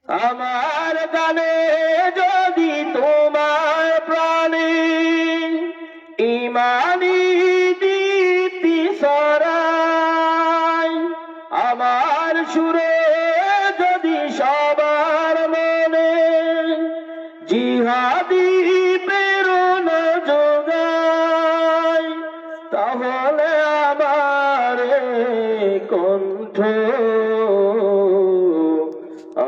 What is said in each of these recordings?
আমার গানে যদি তোমার প্রাণে ইমানি দীপ্তি ছড়ায়, আমার সুরে যদি সবার মনে জিহাদি প্রেরণা যোগায়, তাহলে আমার কণ্ঠ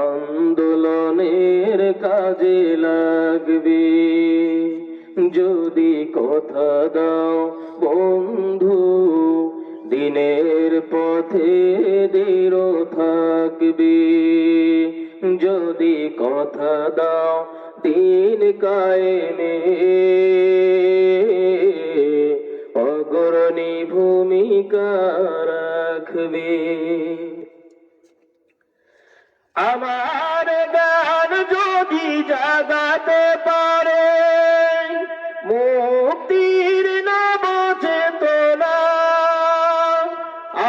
আন্দোলনের কাজে লাগবে। যদি কথা দাও বন্ধু, দিনের পথে দৃঢ় থাকবে। যদি কথা দাও দিন কায়েমে অগ্রণী ভূমিকা রাখবে। আমার গান যদি জাগাতে পারে মুক্তির নব চেতনা,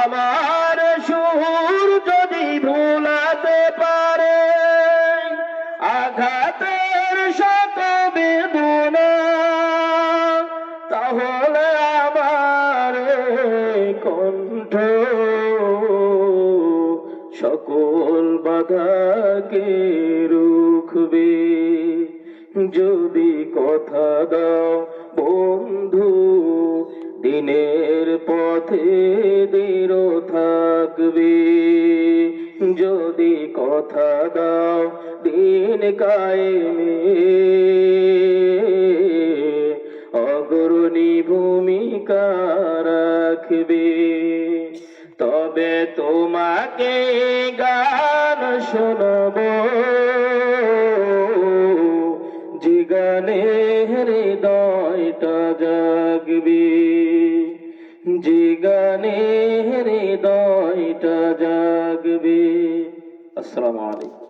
আমার সুর যদি ভুলাতে পারে আঘাতের শত বেদনা, তাহলে আমার কণ্ঠ সকল বাধাকে রুখবে। যদি কথা দাও বন্ধু, দিনের পথে দৃঢ় থাকবে। যদি কথা দাও দিন কায়েমে অগ্রণী ভূমিকা রাখবে। তবে তোমাকে গান শোনাব, যে গানে হৃদয়টা জাগবে, যে গানে হৃদয়টা জাগবে। আসসালামু আলাইকুম।